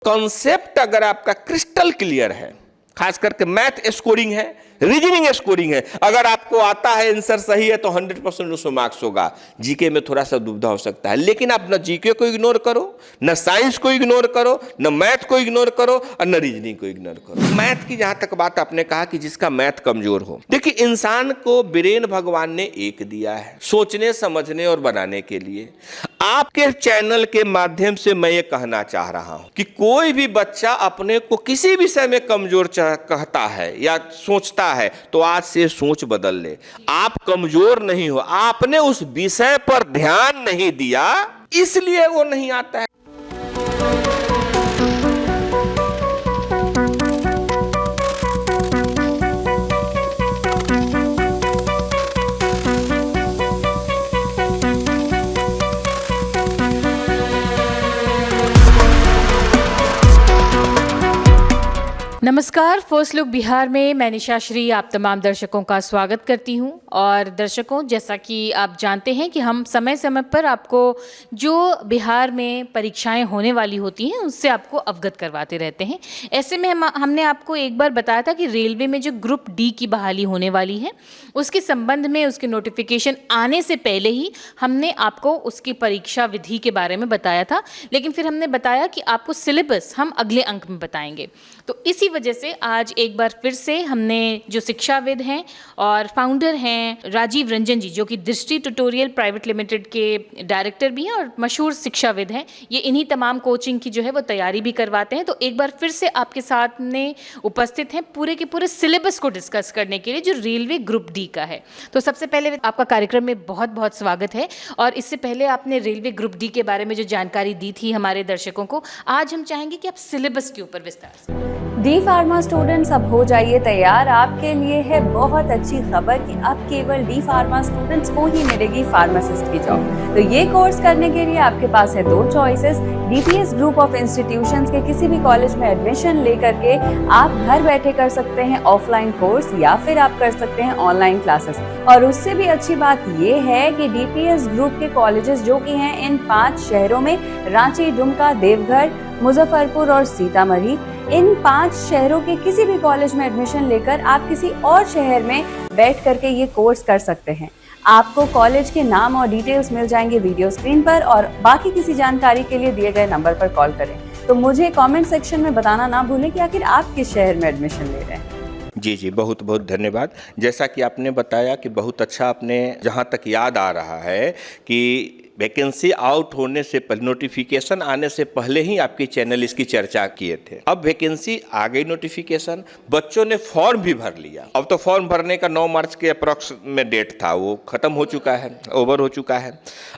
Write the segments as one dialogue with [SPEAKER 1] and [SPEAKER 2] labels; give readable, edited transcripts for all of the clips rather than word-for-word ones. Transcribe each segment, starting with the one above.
[SPEAKER 1] Concept अगर आपका crystal clear है, खास करके मैथ स्कोरिंग है, रीजनिंग स्कोरिंग है, अगर आपको आता है आंसर सही है तो 100% उसमें मार्क्स होगा। जीके में थोड़ा सा दुविधा हो सकता है, लेकिन आप न जीके को इग्नोर करो, न साइंस को इग्नोर करो, न मैथ को इग्नोर करो और न रीजनिंग को इग्नोर करो। मैथ की जहां तक बात आपने कहा कि जिसका मैथ कमजोर हो, देखिए इंसान को ब्रेन भगवान ने एक दिया है सोचने समझने और बनाने के लिए। आपके चैनल के माध्यम से मैं ये कहना चाह रहा हूं कि कोई भी बच्चा अपने को किसी विषय में कमजोर कहता है या सोचता है तो आज से सोच बदल ले। आप कमजोर नहीं हो, आपने उस विषय पर ध्यान नहीं दिया इसलिए वो नहीं आता है।
[SPEAKER 2] नमस्कार, फर्स्ट लुक बिहार में मैं निशा श्री आप तमाम दर्शकों का स्वागत करती हूं। और दर्शकों, जैसा कि आप जानते हैं कि हम समय समय पर आपको जो बिहार में परीक्षाएं होने वाली होती हैं उससे आपको अवगत करवाते रहते हैं। ऐसे में हमने आपको एक बार बताया था कि रेलवे में जो ग्रुप डी की बहाली होने वाली है उसके संबंध में उसके नोटिफिकेशन आने से पहले ही हमने आपको उसकी परीक्षा विधि के बारे में बताया था, लेकिन फिर हमने बताया कि आपको सिलेबस हम अगले अंक में बताएंगे। तो इसी वजह से आज एक बार फिर से हमने जो शिक्षाविद हैं और फाउंडर हैं राजीव रंजन जी, जो कि दृष्टि ट्यूटोरियल प्राइवेट लिमिटेड के डायरेक्टर भी हैं और मशहूर शिक्षाविद हैं, ये इन्हीं तमाम कोचिंग की जो है वो तैयारी भी करवाते हैं। तो एक बार फिर से आपके साथ में उपस्थित हैं पूरे के पूरे सिलेबस को डिस्कस करने के लिए जो रेलवे ग्रुप डी का है। तो सबसे पहले आपका कार्यक्रम में बहुत बहुत स्वागत है। और इससे पहले आपने रेलवे ग्रुप डी के बारे में जो जानकारी दी थी हमारे दर्शकों को, आज हम चाहेंगे कि आप सिलेबस के ऊपर विस्तार से।
[SPEAKER 3] डी फार्मा स्टूडेंट्स अब हो जाइए तैयार, आपके लिए है बहुत अच्छी खबर कि अब केवल डी फार्मा स्टूडेंट्स को ही मिलेगी फार्मासिस्ट की जॉब। तो ये कोर्स करने के लिए आपके पास है दो choices. DPS group of institutions के किसी भी कॉलेज में एडमिशन लेकर के आप घर बैठे कर सकते हैं ऑफलाइन कोर्स, या फिर आप कर सकते हैं ऑनलाइन क्लासेस। और उससे भी अच्छी बात ये है कि डीपीएस ग्रुप के कॉलेजेस जो कि हैं इन 5 शहरों में, रांची, दुमका, देवघर, मुजफ्फरपुर और सीतामढ़ी, इन 5 शहरों के किसी भी कॉलेज में एडमिशन लेकर आप किसी और शहर में बैठ करके ये कोर्स कर सकते हैं। आपको कॉलेज के नाम और डिटेल्स मिल जाएंगे वीडियो स्क्रीन पर, और बाकी किसी जानकारी के लिए दिए गए नंबर पर कॉल करें। तो मुझे कमेंट सेक्शन में बताना ना भूलें कि आखिर आप किस शहर में एडमिशन ले रहे हैं।
[SPEAKER 1] जी, बहुत बहुत धन्यवाद। जैसा कि आपने बताया कि बहुत अच्छा, आपने जहाँ तक याद आ रहा है कि वैकेंसी आउट होने से पहले, नोटिफिकेशन आने से पहले ही आपकी चैनल इसकी चर्चा किए थे। अब वैकेंसी आ गई, नोटिफिकेशन, बच्चों ने फॉर्म भी भर लिया। अब तो फॉर्म भरने का 9 मार्च के अप्रॉक्स में डेट था, वो खत्म हो चुका है, ओवर हो चुका है।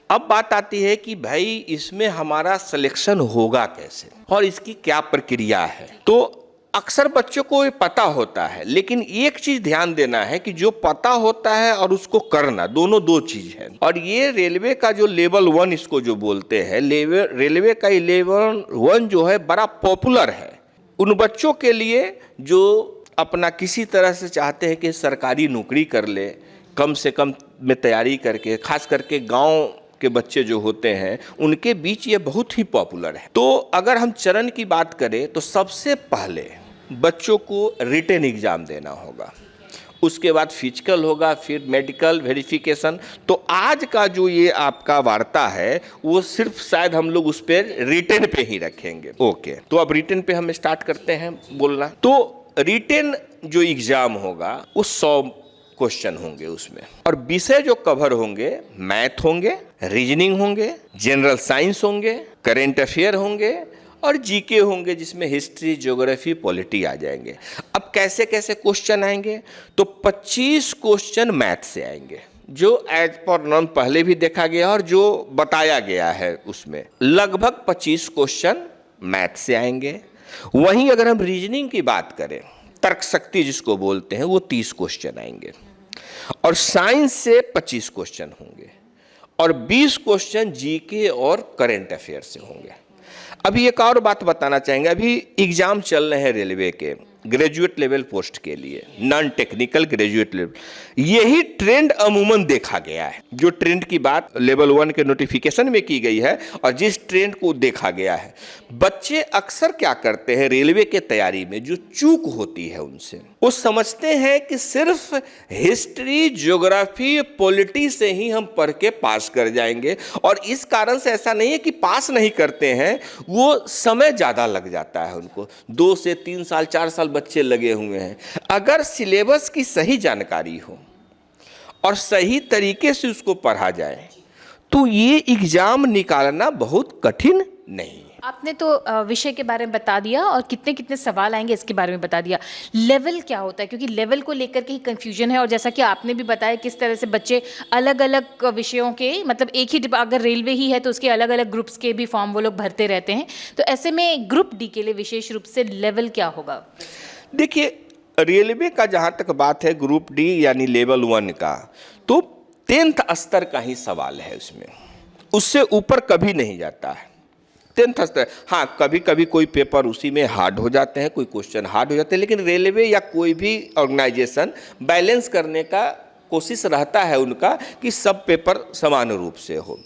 [SPEAKER 1] अब बात आती है कि भाई इसमें हमारा सिलेक्शन होगा कैसे और इसकी क्या प्रक्रिया है। तो अक्सर बच्चों को ये पता होता है, लेकिन एक चीज ध्यान देना है कि जो पता होता है और उसको करना, दोनों दो चीज है। और ये रेलवे का जो लेवल 1 इसको जो बोलते हैं, रेलवे का लेवल 1 जो है बड़ा पॉपुलर है उन बच्चों के लिए जो अपना किसी तरह से चाहते हैं कि सरकारी नौकरी कर ले, कम से कम में तैयारी करके, खास करके गाँव के बच्चे जो होते हैं उनके बीच ये बहुत ही पॉपुलर है। तो अगर हम चरण की बात करें तो सबसे पहले बच्चों को रिटन एग्जाम देना होगा, उसके बाद फिजिकल होगा, फिर मेडिकल वेरिफिकेशन। तो आज का जो ये आपका वार्ता है वो सिर्फ शायद हम लोग उस पर रिटन पे ही रखेंगे। ओके, तो अब रिटन पे हम स्टार्ट करते हैं बोलना। तो रिटन जो एग्जाम होगा वो 100 क्वेश्चन होंगे उसमें, और विषय जो कवर होंगे मैथ होंगे, रीजनिंग होंगे, जनरल साइंस होंगे, करेंट अफेयर होंगे और जीके होंगे, जिसमें हिस्ट्री, ज्योग्राफी, पॉलिटी आ जाएंगे। अब कैसे कैसे क्वेश्चन आएंगे, तो 25 क्वेश्चन मैथ से आएंगे, जो एज पर नॉन पहले भी देखा गया और जो बताया गया है उसमें लगभग 25 क्वेश्चन मैथ से आएंगे। वहीं अगर हम रीजनिंग की बात करें, तर्क शक्ति जिसको बोलते हैं, वो 30 क्वेश्चन आएंगे, और साइंस से 25 क्वेश्चन होंगे, और 20 क्वेश्चन जीके और करंट अफेयर से होंगे। अभी एक और बात बताना चाहेंगे, अभी एग्जाम चल रहे हैं रेलवे के, ग्रेजुएट लेवल पोस्ट के लिए, नॉन टेक्निकल ग्रेजुएट लेवल। यही ट्रेंड अमूमन देखा गया है। जो ट्रेंड की बात लेवल 1 के नोटिफिकेशन में की गई है और जिस ट्रेंड को देखा गया है, बच्चे अक्सर क्या करते हैं रेलवे के तैयारी में, जो चूक होती है उनसे, वो समझते हैं कि सिर्फ हिस्ट्री, ज्योग्राफी, पॉलिटी से ही हम पढ़ के पास कर जाएंगे। और इस कारण से ऐसा नहीं है कि पास नहीं करते हैं, वो समय ज़्यादा लग जाता है उनको, 2 से 3 साल 4 साल बच्चे लगे हुए हैं। अगर सिलेबस की सही जानकारी हो और सही तरीके से उसको पढ़ा जाए तो ये एग्जाम निकालना बहुत कठिन नहीं है।
[SPEAKER 2] आपने तो विषय के बारे में बता दिया और कितने कितने सवाल आएंगे इसके बारे में बता दिया। लेवल क्या होता है, क्योंकि लेवल को लेकर के ही कंफ्यूजन है। और जैसा कि आपने भी बताया किस तरह से बच्चे अलग अलग विषयों के, मतलब एक ही अगर रेलवे ही है तो उसके अलग अलग ग्रुप्स के भी फॉर्म वो लोग भरते रहते हैं। तो ऐसे में ग्रुप डी के लिए विशेष रूप से लेवल क्या होगा?
[SPEAKER 1] देखिए, रेलवे का जहाँ तक बात है ग्रुप डी यानी लेवल 1 का, तो 10th स्तर का ही सवाल है उसमें, उससे ऊपर कभी नहीं जाता है। 10th स्तर, हाँ कभी कभी कोई पेपर उसी में हार्ड हो जाते हैं, कोई क्वेश्चन हार्ड हो जाते हैं, लेकिन रेलवे या कोई भी ऑर्गेनाइजेशन बैलेंस करने का कोशिश रहता है उनका कि सब पेपर समान रूप से हो।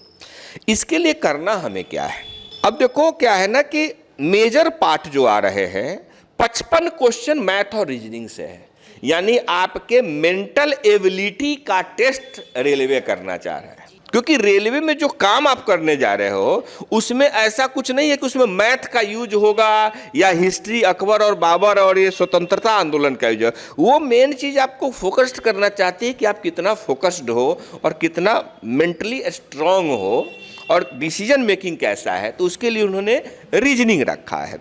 [SPEAKER 1] इसके लिए करना हमें क्या है, अब देखो क्या है ना कि मेजर पार्ट जो आ रहे हैं 55 क्वेश्चन मैथ और रीजनिंग से है, यानी आपके मेंटल एबिलिटी का टेस्ट रेलवे करना चाह रहा है। क्योंकि रेलवे में जो काम आप करने जा रहे हो उसमें ऐसा कुछ नहीं है कि उसमें मैथ का यूज होगा या हिस्ट्री, अकबर और बाबर और ये स्वतंत्रता आंदोलन का यूज। वो मेन चीज़ आपको फोकस्ड करना चाहती है कि आप कितना फोकस्ड हो और कितना मेंटली स्ट्रांग हो और डिसीजन मेकिंग कैसा है, तो उसके लिए उन्होंने रीजनिंग रखा है।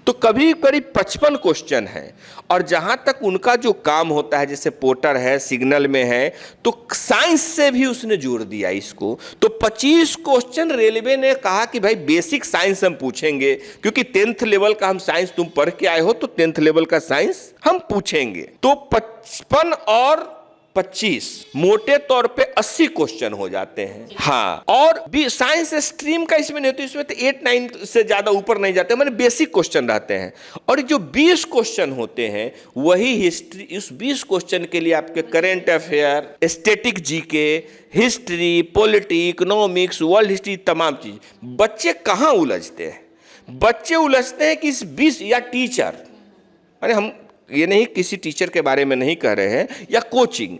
[SPEAKER 1] तो कभी करीब 55 क्वेश्चन हैं और जहाँ तक उनका जो काम होता है, जैसे पोर्टर है, सिग्नल में है, तो साइंस से भी उसने जोड़ दिया इसको। तो 25 क्वेश्चन रेलवे ने कहा कि भाई बेसिक साइंस हम पूछेंगे, क्योंकि 10th लेवल का हम साइंस तुम पढ़ के आए हो, तो 10th लेवल का साइंस हम पूछेंगे। तो 55 और 25 मोटे तौर पे 80 क्वेश्चन हो जाते हैं। हाँ, और भी साइंस स्ट्रीम का इसमें नहीं होती, इसमें तो 8-9 से ज्यादा ऊपर नहीं जाते, मैंने बेसिक क्वेश्चन रहते हैं। और जो 20 क्वेश्चन होते हैं वही हिस्ट्री, इस 20 क्वेश्चन के लिए आपके current affair, static GK, history, polity, economics, world history, तमाम चीज। बच्चे कहाँ उलझते हैं? बच्चे उलझते हैं कि इस 20 या टीचर, अरे हम ये नहीं किसी टीचर के बारे में नहीं कह रहे हैं, या कोचिंग,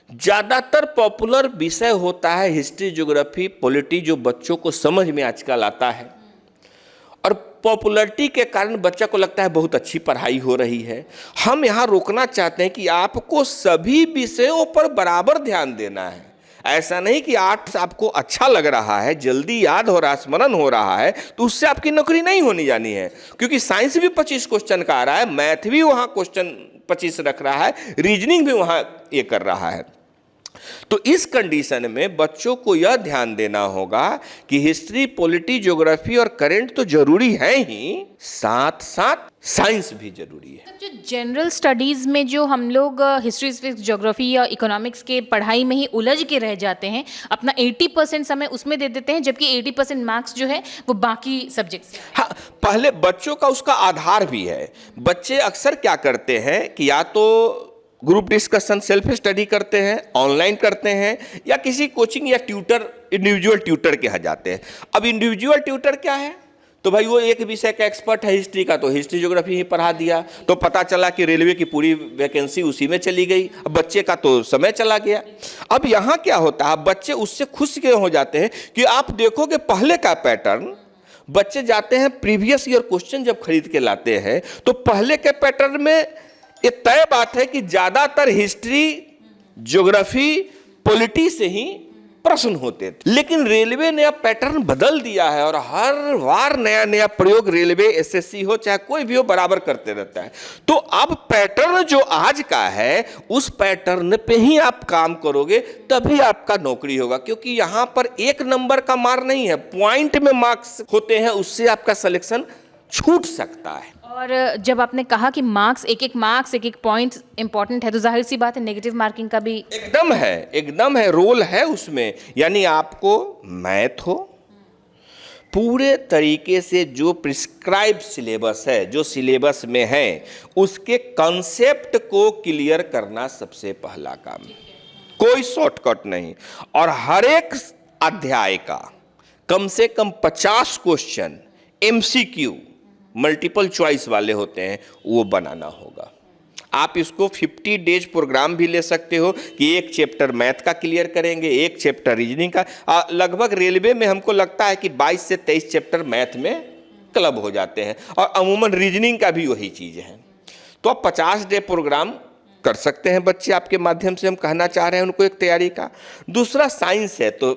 [SPEAKER 1] ज़्यादातर पॉपुलर विषय होता है हिस्ट्री, ज्योग्राफी, पॉलिटी, जो बच्चों को समझ में आजकल आता है। और पॉपुलरिटी के कारण बच्चा को लगता है बहुत अच्छी पढ़ाई हो रही है। हम यहाँ रोकना चाहते हैं कि आपको सभी विषयों पर बराबर ध्यान देना है। ऐसा नहीं कि आर्ट्स आपको अच्छा लग रहा है, जल्दी याद हो रहा है, स्मरण हो रहा है, तो उससे आपकी नौकरी नहीं होनी जानी है। क्योंकि साइंस भी 25 क्वेश्चन का आ रहा है, मैथ भी वहाँ क्वेश्चन 25 रख रहा है, रीजनिंग भी वहाँ ये कर रहा है। तो इस कंडीशन में बच्चों को यह ध्यान देना होगा कि हिस्ट्री, पॉलिटी, ज्योग्राफी और करंट तो जरूरी है ही, साथ साथ साइंस भी जरूरी है।
[SPEAKER 2] जो जनरल स्टडीज़ में जो हम लोग हिस्ट्री, ज्योग्राफी या इकोनॉमिक्स के पढ़ाई में ही उलझ के रह जाते हैं, अपना 80% समय उसमें दे देते हैं, जबकि 80% मार्क्स जो है वो बाकी सब्जेक्ट्स।
[SPEAKER 1] हाँ, पहले बच्चों का उसका आधार भी है। बच्चे अक्सर क्या करते हैं कि या तो ग्रुप डिस्कशन, सेल्फ स्टडी करते हैं, ऑनलाइन करते हैं, या किसी कोचिंग या ट्यूटर, इंडिविजुअल ट्यूटर के यहाँ जाते हैं। अब इंडिविजुअल ट्यूटर क्या है, तो भाई वो एक विषय का एक्सपर्ट है हिस्ट्री का, तो हिस्ट्री ज्योग्राफी ही पढ़ा दिया, तो पता चला कि रेलवे की पूरी वैकेंसी उसी में चली गई। अब बच्चे का तो समय चला गया। अब यहाँ क्या होता है, बच्चे उससे खुश क्यों हो जाते हैं कि आप देखोगे पहले का पैटर्न, बच्चे जाते हैं प्रीवियस ईयर क्वेश्चन जब खरीद के लाते हैं, तो पहले के पैटर्न में ये तय बात है कि ज्यादातर हिस्ट्री, ज्योग्राफी, पॉलिटी से ही प्रश्न होते थे। लेकिन रेलवे ने अब पैटर्न बदल दिया है और हर बार नया नया प्रयोग रेलवे, एसएससी हो चाहे कोई भी हो, बराबर करते रहता है। तो अब पैटर्न जो आज का है उस पैटर्न पे ही आप काम करोगे, तभी आपका नौकरी होगा। क्योंकि यहां पर 1 नंबर का मार नहीं है, पॉइंट में मार्क्स होते हैं, उससे आपका सिलेक्शन छूट सकता है।
[SPEAKER 2] और जब आपने कहा कि मार्क्स, एक एक पॉइंट इंपॉर्टेंट है, तो जाहिर सी बात है नेगेटिव मार्किंग का भी एकदम
[SPEAKER 1] है, रोल है उसमें। यानी आपको मैथ हो, पूरे तरीके से जो प्रिस्क्राइब सिलेबस है, जो सिलेबस में है, उसके कंसेप्ट को क्लियर करना सबसे पहला काम। कोई शॉर्टकट नहीं। और हर एक अध्याय का कम से कम 50 क्वेश्चन MCQ मल्टीपल चॉइस वाले होते हैं, वो बनाना होगा। आप इसको 50 डेज प्रोग्राम भी ले सकते हो कि एक चैप्टर मैथ का क्लियर करेंगे, एक चैप्टर रीजनिंग का। लगभग रेलवे में हमको लगता है कि 22 से 23 चैप्टर मैथ में क्लब हो जाते हैं, और अमूमन रीजनिंग का भी वही चीज़ है। तो आप 50 डे प्रोग्राम कर सकते हैं बच्चे, आपके माध्यम से हम कहना चाह रहे हैं उनको एक तैयारी का। दूसरा साइंस है, तो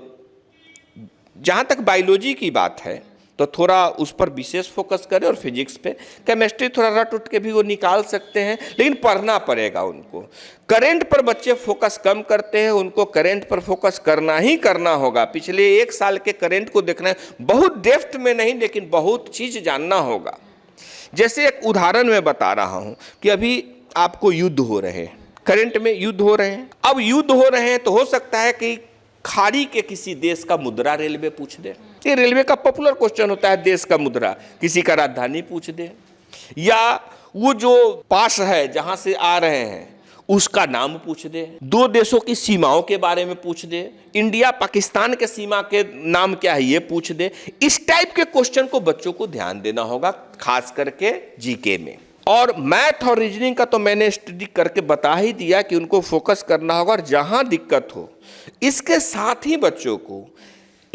[SPEAKER 1] जहाँ तक बायोलॉजी की बात है तो थोड़ा उस पर विशेष फोकस करें, और फिजिक्स पे, केमिस्ट्री थोड़ा रट उठ के भी वो निकाल सकते हैं, लेकिन पढ़ना पड़ेगा उनको। करंट पर बच्चे फोकस कम करते हैं, उनको करंट पर फोकस करना ही करना होगा। पिछले 1 साल के करंट को देखना है, बहुत डेप्थ में नहीं, लेकिन बहुत चीज़ जानना होगा। जैसे एक उदाहरण मैं बता रहा हूँ कि अभी आपको युद्ध हो रहे हैं, करंट में युद्ध हो रहे हैं। अब युद्ध हो रहे हैं तो हो सकता है कि खाड़ी के किसी देश का मुद्रा रेलवे पूछ दे। ये रेलवे का पॉपुलर क्वेश्चन होता है, देश का मुद्रा। किसी का राजधानी पूछ दे, या वो जो पास है जहां से आ रहे हैं उसका नाम पूछ दे। 2 देशों की सीमाओं के बारे में पूछ दे, इंडिया पाकिस्तान के सीमा के नाम क्या है ये पूछ दे। इस टाइप के क्वेश्चन को बच्चों को ध्यान देना होगा, खास करके जीके में। और मैथ और रीजनिंग का तो मैंने स्टडी करके बता ही दिया कि उनको फोकस करना होगा, और जहां दिक्कत हो इसके साथ ही बच्चों को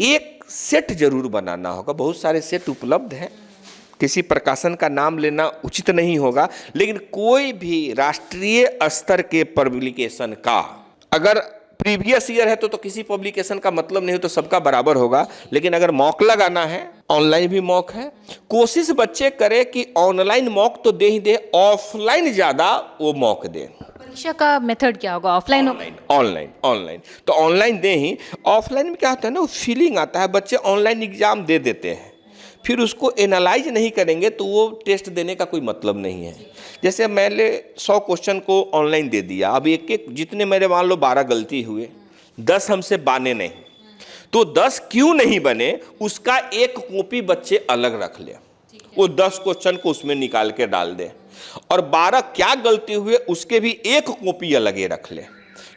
[SPEAKER 1] एक सेट जरूर बनाना होगा। बहुत सारे सेट उपलब्ध हैं, किसी प्रकाशन का नाम लेना उचित नहीं होगा, लेकिन कोई भी राष्ट्रीय स्तर के पब्लिकेशन का अगर प्रीवियस ईयर है तो किसी पब्लिकेशन का मतलब नहीं हो, तो सबका बराबर होगा। लेकिन अगर मॉक लगाना है, ऑनलाइन भी मॉक है, कोशिश बच्चे करें कि ऑनलाइन मॉक तो दे ही दे, ऑफलाइन ज़्यादा वो मॉक दें।
[SPEAKER 2] परीक्षा का मेथड क्या होगा, ऑफलाइन होगा?
[SPEAKER 1] ऑनलाइन तो ऑनलाइन दें ही। ऑफलाइन में क्या होता है ना, वो फीलिंग आता है, बच्चे ऑनलाइन एग्जाम दे देते हैं, फिर उसको एनालाइज नहीं करेंगे तो वो टेस्ट देने का कोई मतलब नहीं है। जैसे मैंने 100 क्वेश्चन को ऑनलाइन दे दिया, अब एक जितने मेरे मान लो 12 गलती हुए, 10 हमसे बने नहीं, तो 10 क्यों नहीं बने उसका एक कॉपी बच्चे अलग रख ले, वो 10 क्वेश्चन को उसमें निकाल के डाल दे, और 12 क्या गलती हुए उसके भी एक कॉपी अलग रख ले,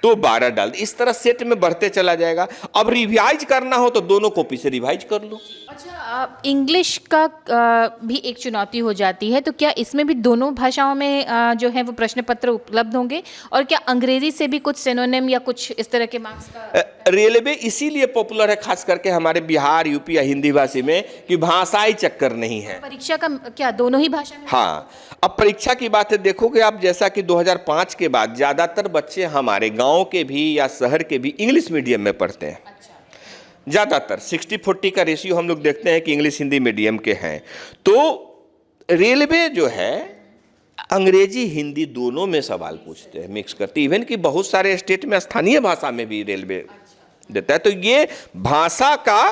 [SPEAKER 1] तो 12 डाल दे। इस तरह सेट में बढ़ते चला जाएगा। अब रिवाइज करना हो तो दोनों कॉपी से रिवाइज कर लो।
[SPEAKER 2] अच्छा, इंग्लिश का भी एक चुनौती हो जाती है, तो क्या इसमें भी दोनों भाषाओं में जो है वो प्रश्न पत्र उपलब्ध होंगे, और क्या अंग्रेजी से भी कुछ सिनोनिम या कुछ इस तरह के मार्क्स का?
[SPEAKER 1] रेलवे इसीलिए पॉपुलर है, खास करके हमारे बिहार, यूपी या हिंदी भाषी में, कि भाषाई चक्कर नहीं है।
[SPEAKER 2] परीक्षा का क्या दोनों ही भाषा में?
[SPEAKER 1] हाँ, अब परीक्षा की बात है, देखोगे आप, जैसा कि 2005 के बाद ज़्यादातर बच्चे हमारे गांव के भी या शहर के भी इंग्लिश मीडियम में पढ़ते हैं। ज़्यादातर 60-40 का रेशियो हम लोग देखते हैं कि इंग्लिश हिंदी मीडियम के हैं। तो रेलवे जो है अंग्रेजी हिंदी दोनों में सवाल पूछते हैं, मिक्स करते हैं। इवन कि बहुत सारे स्टेट में स्थानीय भाषा में भी रेलवे देता है, तो ये भाषा का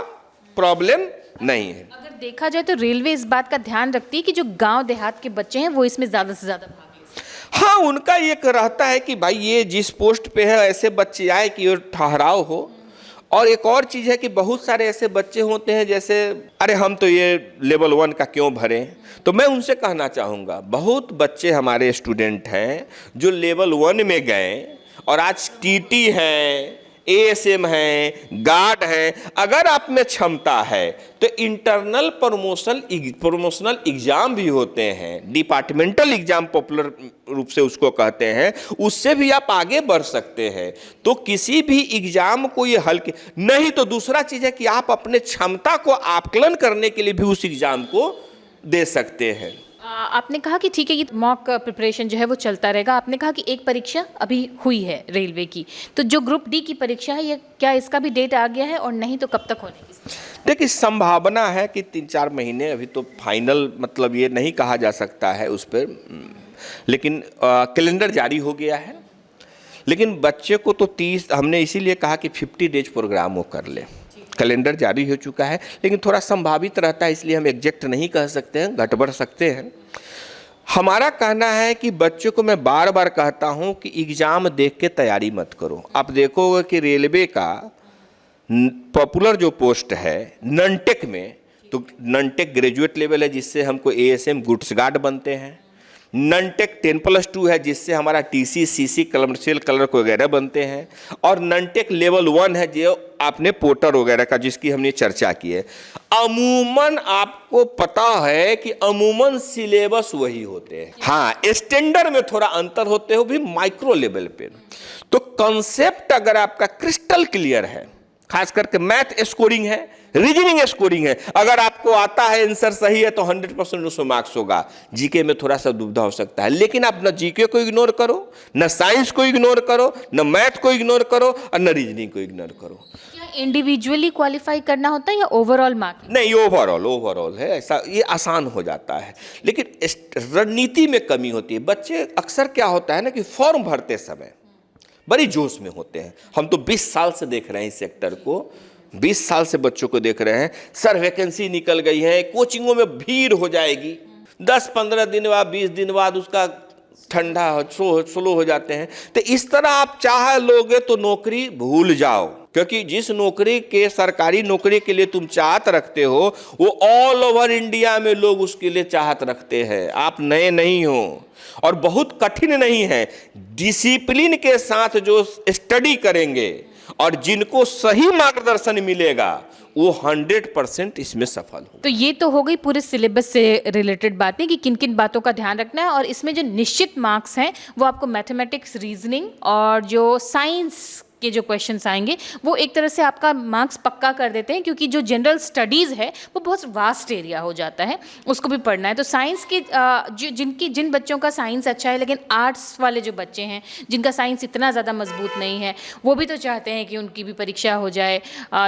[SPEAKER 1] प्रॉब्लम नहीं है।
[SPEAKER 2] अगर देखा जाए तो रेलवे इस बात का ध्यान रखती है कि जो गांव देहात के बच्चे हैं वो इसमें ज़्यादा से ज़्यादा भाग लें।
[SPEAKER 1] हाँ, उनका एक रहता है कि भाई ये जिस पोस्ट पे है ऐसे बच्चे आए कि ये ठहराव हो। और एक और चीज़ है कि बहुत सारे ऐसे बच्चे होते हैं जैसे, अरे हम तो ये लेवल 1 का क्यों भरें, तो मैं उनसे कहना चाहूँगा, बहुत बच्चे हमारे स्टूडेंट हैं जो लेवल 1 में गए और आज टीटी हैं, एएसएम हैं, गार्ड हैं। अगर आप में क्षमता है तो इंटरनल प्रमोशनल एग्जाम भी होते हैं, डिपार्टमेंटल एग्जाम पॉपुलर रूप से उसको कहते हैं, उससे भी आप आगे बढ़ सकते हैं। तो किसी भी एग्जाम को ये हल्के नहीं, तो दूसरा चीज़ है कि आप अपने क्षमता को आकलन करने के लिए भी उस एग्जाम को दे सकते हैं।
[SPEAKER 2] आपने कहा कि ठीक है, ये मॉक प्रिपरेशन जो है वो चलता रहेगा। आपने कहा कि एक परीक्षा अभी हुई है रेलवे की, तो जो ग्रुप डी की परीक्षा है, ये क्या इसका भी डेट आ गया है, और नहीं तो कब तक होने की?
[SPEAKER 1] देखिए, संभावना है कि 3-4 महीने, अभी तो फाइनल मतलब ये नहीं कहा जा सकता है उस पर, लेकिन कैलेंडर जारी हो गया है। लेकिन बच्चे को तो 30, हमने इसीलिए कहा कि 50 डेज प्रोग्राम वो कर ले। कैलेंडर जारी हो चुका है, लेकिन थोड़ा संभावित रहता है, इसलिए हम एग्जैक्ट नहीं कह सकते हैं, घट बढ़ सकते हैं। हमारा कहना है कि बच्चों को मैं बार बार कहता हूं कि एग्ज़ाम देख के तैयारी मत करो। आप देखोगे कि रेलवे का पॉपुलर जो पोस्ट है ननटेक में तो नॉन टेक ग्रेजुएट लेवल है जिससे हमको एएसएम गुड्स गार्ड बनते हैं। नॉन टेक 10+2 है जिससे हमारा टीसी सीसी कमर्शियल क्लर्क वगैरह बनते हैं। और नॉन टेक लेवल 1 है जो आपने पोर्टर वगैरह का जिसकी हमने चर्चा की है। अमूमन आपको पता है कि अमूमन सिलेबस वही होते हैं, हाँ स्टैंडर्ड में थोड़ा अंतर होते हो भी माइक्रो लेवल पे। तो कॉन्सेप्ट अगर आपका क्रिस्टल क्लियर है, खास करके मैथ स्कोरिंग है, रीजनिंग स्कोरिंग है, अगर आपको आता है आंसर सही है तो 100% उसमें मार्क्स होगा। जीके में थोड़ा सा दुविधा हो सकता है, लेकिन आप न जीके को इग्नोर करो, न साइंस को इग्नोर करो, न मैथ को इग्नोर करो और न रीजनिंग को इग्नोर करो।
[SPEAKER 2] क्या इंडिविजुअली क्वालिफाई करना होता है या ओवरऑल मार्क?
[SPEAKER 1] नहीं, ओवरऑल है, ऐसा ये आसान हो जाता है। लेकिन रणनीति में कमी होती है। बच्चे अक्सर क्या होता है ना कि फॉर्म भरते समय बड़ी जोश में होते हैं। हम तो 20 साल से देख रहे हैं इस सेक्टर को, 20 साल से बच्चों को देख रहे हैं। सर वैकेंसी निकल गई है, कोचिंगों में भीड़ हो जाएगी, 10-15 दिन बाद 20 दिन बाद उसका ठंडा स्लो हो जाते हैं। तो इस तरह आप चाह लोगे तो नौकरी भूल जाओ, क्योंकि जिस नौकरी के सरकारी नौकरी के लिए तुम चाहत रखते हो वो ऑल ओवर इंडिया में लोग उसके लिए चाहत रखते हैं। आप नए नहीं हो और बहुत कठिन नहीं है। डिसिप्लिन के साथ जो स्टडी करेंगे और जिनको सही मार्गदर्शन मिलेगा वो 100% इसमें सफल हो।
[SPEAKER 2] तो ये तो हो गई पूरे सिलेबस से रिलेटेड बातें कि किन किन बातों का ध्यान रखना है, और इसमें जो निश्चित मार्क्स हैं वो आपको मैथमेटिक्स, रीजनिंग और जो साइंस के जो क्वेश्चंस आएंगे वो एक तरह से आपका मार्क्स पक्का कर देते हैं, क्योंकि जो जनरल स्टडीज़ है वो बहुत वास्ट एरिया हो जाता है, उसको भी पढ़ना है। तो साइंस के जिन बच्चों का साइंस अच्छा है, लेकिन आर्ट्स वाले जो बच्चे हैं जिनका साइंस इतना ज़्यादा मजबूत नहीं है, वो भी तो चाहते हैं कि उनकी भी परीक्षा हो जाए।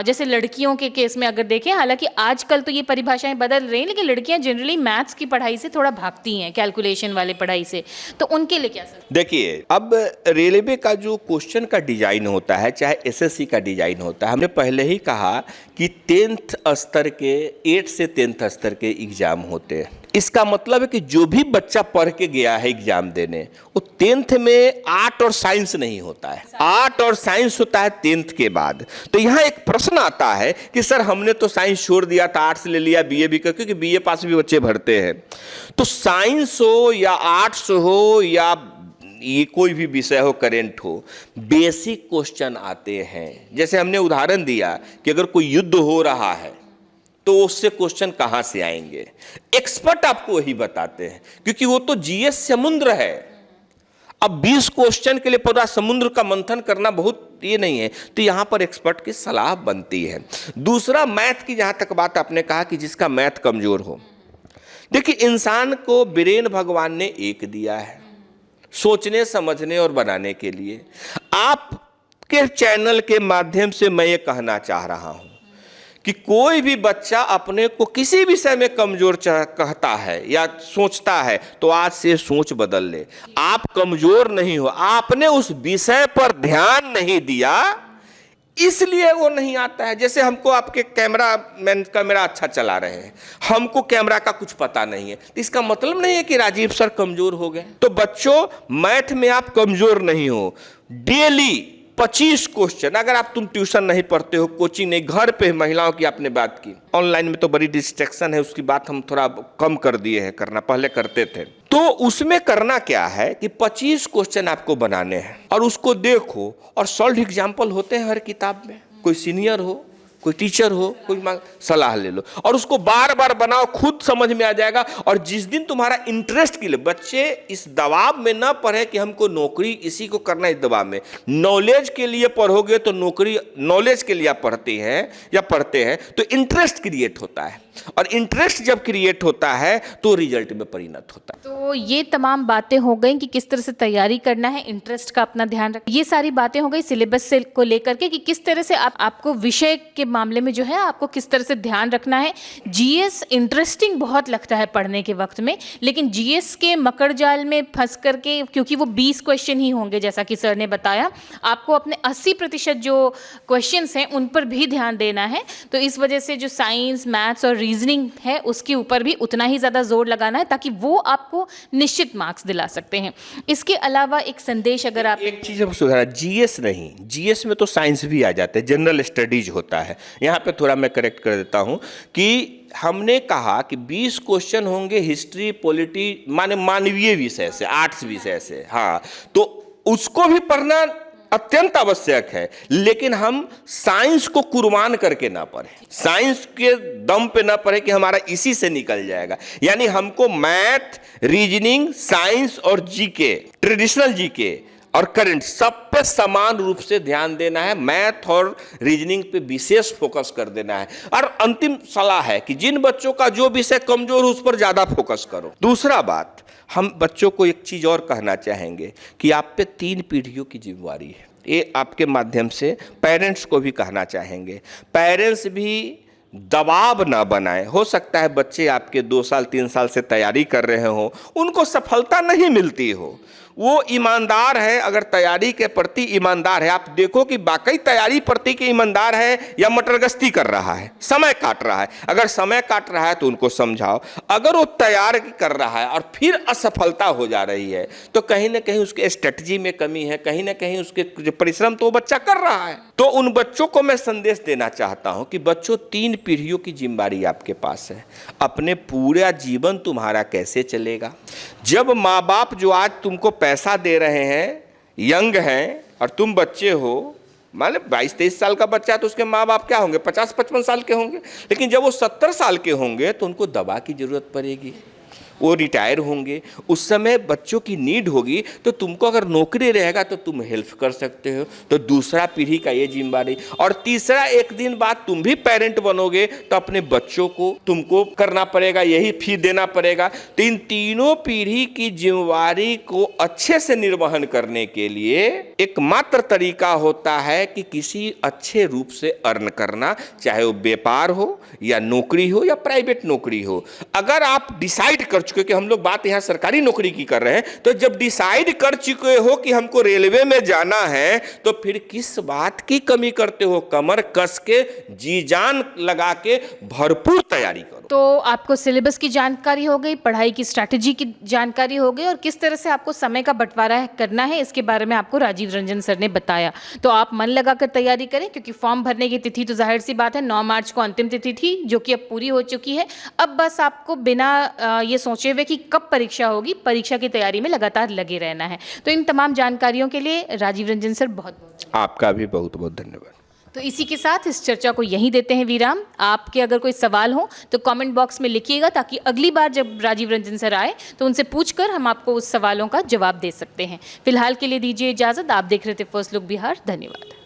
[SPEAKER 2] जैसे लड़कियों के केस में अगर देखें, हालांकि आजकल तो ये परिभाषाएँ बदल रही हैं, लेकिन लड़कियाँ जनरली मैथ्स की पढ़ाई से थोड़ा भागती हैं, कैलकुलेशन वाले पढ़ाई से, तो उनके लिए क्या सर?
[SPEAKER 1] देखिए, अब रेलवे का जो क्वेश्चन का डिजाइन होता है, चाहे एसएससी का डिजाइन होता है, हमने पहले ही कहा कि 10th स्तर के 8 से 10th स्तर के एग्जाम होते हैं। इसका मतलब है कि जो भी बच्चा पढ़ के गया है एग्जाम देने, वो 10th में आर्ट और साइंस नहीं होता है, आर्ट और साइंस होता है 10th के बाद। तो यहाँ एक प्रश्न आता है कि सर हमने तो साइंस छोड़ दिया था, आर्ट्स ले लिया, बीए भी कर, क्योंकि बीए पास भी बच्चे भरते हैं। तो साइंस हो या आर्ट्स हो या ये कोई भी विषय हो, करेंट हो, बेसिक क्वेश्चन आते हैं। जैसे हमने उदाहरण दिया कि अगर कोई युद्ध हो रहा है तो उससे क्वेश्चन कहाँ से आएंगे, एक्सपर्ट आपको वही बताते हैं, क्योंकि वो तो जीएस समुद्र है। अब 20 क्वेश्चन के लिए पूरा समुद्र का मंथन करना बहुत ये नहीं है, तो यहाँ पर एक्सपर्ट की सलाह बनती है। दूसरा, मैथ की जहाँ तक बात आपने कहा कि जिसका मैथ कमजोर हो, देखिए इंसान को ब्रेन भगवान ने एक दिया है सोचने समझने और बनाने के लिए। आपके चैनल के माध्यम से मैं ये कहना चाह रहा हूं कि कोई भी बच्चा अपने को किसी विषय में कमजोर कहता है या सोचता है तो आज से सोच बदल ले। आप कमजोर नहीं हो, आपने उस विषय पर ध्यान नहीं दिया इसलिए वो नहीं आता है। जैसे हमको आपके कैमरा अच्छा चला रहे हैं, हमको कैमरा का कुछ पता नहीं है, तो इसका मतलब नहीं है कि राजीव सर कमजोर हो गए। तो बच्चों, मैथ में आप कमजोर नहीं हो। डेली 25 क्वेश्चन, अगर आप तुम ट्यूशन नहीं पढ़ते हो, कोचिंग नहीं, घर पे महिलाओं की आपने बात की, ऑनलाइन में तो बड़ी डिस्ट्रैक्शन है, उसकी बात हम थोड़ा कम कर दिए हैं करना, पहले करते थे। तो उसमें करना क्या है कि 25 क्वेश्चन आपको बनाने हैं और उसको देखो, और सॉल्व एग्जाम्पल होते हैं हर किताब में। कोई सीनियर हो, कोई टीचर हो, कोई सलाह ले लो और उसको बार बार बनाओ, खुद समझ में आ जाएगा। और जिस दिन तुम्हारा इंटरेस्ट के लिए, बच्चे इस दबाव में ना पढ़े कि हमको नौकरी इसी को करना है, इस दबाव में नॉलेज के लिए पढ़ोगे तो नौकरी, नॉलेज के लिए आप पढ़ते हैं या पढ़ते हैं तो इंटरेस्ट क्रिएट होता है, और इंटरेस्ट जब क्रिएट होता है तो रिजल्ट में परिणत होता है।
[SPEAKER 2] तो ये तमाम बातें हो गई कि किस तरह से तैयारी करना है, इंटरेस्ट का अपना ध्यान रखना, ये सारी बातें हो गई सिलेबस से को लेकर के कि किस तरह से आपको विषय के मामले में जो है आपको किस तरह से ध्यान रखना है। जीएस इंटरेस्टिंग बहुत लगता है पढ़ने के वक्त में, लेकिन जीएस के मकड़ जाल में फंस करके, क्योंकि वो 20 क्वेश्चन ही होंगे जैसा कि सर ने बताया, आपको अपने 80% जो क्वेश्चंस हैं उन पर भी ध्यान देना है। तो इस वजह से जो साइंस, मैथ्स और रीजनिंग है उसके ऊपर भी उतना ही ज़्यादा जोर लगाना है, ताकि वो आपको निश्चित मार्क्स दिला सकते हैं। इसके अलावा एक संदेश अगर आप,
[SPEAKER 1] एक चीज़ सुधारा, जीएस नहीं, जीएस में तो साइंस भी आ जाता है, जनरल स्टडीज होता है, यहाँ पे थोड़ा मैं करेक्ट कर देता हूँ कि हमने कहा कि 20 क्वेश्चन होंगे हिस्ट्री पॉलिटी माने मानवीय विषय से, आर्ट्स विषय से, हाँ, तो उसको भी पढ़ना अत्यंत आवश्यक है, लेकिन हम साइंस को कुर्बान करके ना पढ़ें, साइंस के दम पे ना पढ़े कि हमारा इसी से निकल जाएगा। यानी हमको मैथ, रीजनिंग, साइंस और जीके, ट्रेडिशनल जीके और करंट सब पे समान रूप से ध्यान देना है। मैथ और रीजनिंग पे विशेष फोकस कर देना है। और अंतिम सलाह है कि जिन बच्चों का जो विषय कमजोर हो उस पर ज्यादा फोकस करो। दूसरा बात, हम बच्चों को एक चीज और कहना चाहेंगे कि आप पे 3 पीढ़ियों की जिम्मेवारी है। ये आपके माध्यम से पेरेंट्स को भी कहना चाहेंगे, पेरेंट्स भी दबाव ना बनाए। हो सकता है बच्चे आपके 2 साल 3 साल से तैयारी कर रहे हो, उनको सफलता नहीं मिलती हो, वो ईमानदार है, अगर तैयारी के प्रति ईमानदार है, आप देखो कि वाकई तैयारी प्रति के ईमानदार है या मटरगस्ती कर रहा है, समय काट रहा है। अगर समय काट रहा है तो उनको समझाओ। अगर वो तैयार कर रहा है और फिर असफलता हो जा रही है तो कहीं ना कहीं उसके स्ट्रेटजी में कमी है, कहीं ना कहीं उसके जो परिश्रम तो वो बच्चा कर रहा है। तो उन बच्चों को मैं संदेश देना चाहता हूं कि बच्चों 3 पीढ़ियों की जिम्मेदारी आपके पास है। अपने पूरा जीवन तुम्हारा कैसे चलेगा। जब माँ बाप जो आज तुमको पैसा दे रहे हैं, यंग हैं, और तुम बच्चे हो, मान लो 22-23 साल का बच्चा है तो उसके माँ बाप क्या होंगे, 50-55 साल के होंगे। लेकिन जब वो 70 साल के होंगे तो उनको दवा की जरूरत पड़ेगी, वो रिटायर होंगे, उस समय बच्चों की नीड होगी। तो तुमको अगर नौकरी रहेगा तो तुम हेल्प कर सकते हो। तो दूसरा पीढ़ी का ये जिम्मेदारी। और तीसरा, एक दिन बाद तुम भी पेरेंट बनोगे तो अपने बच्चों को तुमको करना पड़ेगा, यही फी देना पड़ेगा। तो इन तीनों पीढ़ी की जिम्मेदारी को अच्छे से निर्वहन करने के लिए एकमात्र तरीका होता है कि किसी अच्छे रूप से अर्न करना, चाहे वो व्यापार हो या नौकरी हो या प्राइवेट नौकरी हो। अगर आप डिसाइड कर चुके, कि हम लोग बात यहाँ सरकारी नौकरी की कर रहे हैं, तो जब डिसाइड कर चुके हो कि हमको रेलवे में जाना है तो फिर किस बात की कमी करते हो। कमर कस के जी जान लगा के भरपूर तैयारी करो।
[SPEAKER 2] तो आपको सिलेबस की जानकारी हो गई, पढ़ाई की स्ट्रैटेजी की जानकारी हो गई, और किस तरह से आपको समय का बंटवारा करना है इसके बारे में आपको राजीव रंजन सर ने बताया। तो आप मन लगाकर तैयारी करें, क्योंकि फॉर्म भरने की तिथि तो जाहिर सी बात है 9 मार्च को अंतिम तिथि थी, जो कि अब पूरी हो चुकी है। अब बस आपको बिना ये सोचे हुए कि कब परीक्षा होगी, परीक्षा की तैयारी में लगातार लगे रहना है। तो इन तमाम जानकारियों के लिए राजीव रंजन सर बहुत बहुत
[SPEAKER 1] आपका भी बहुत बहुत धन्यवाद।
[SPEAKER 2] तो इसी के साथ इस चर्चा को यहीं देते हैं विराम। आपके अगर कोई सवाल हो तो कमेंट बॉक्स में लिखिएगा, ताकि अगली बार जब राजीव रंजन सर आए तो उनसे पूछकर हम आपको उस सवालों का जवाब दे सकते हैं। फिलहाल के लिए दीजिए इजाज़त। आप देख रहे थे फर्स्ट लुक बिहार। धन्यवाद।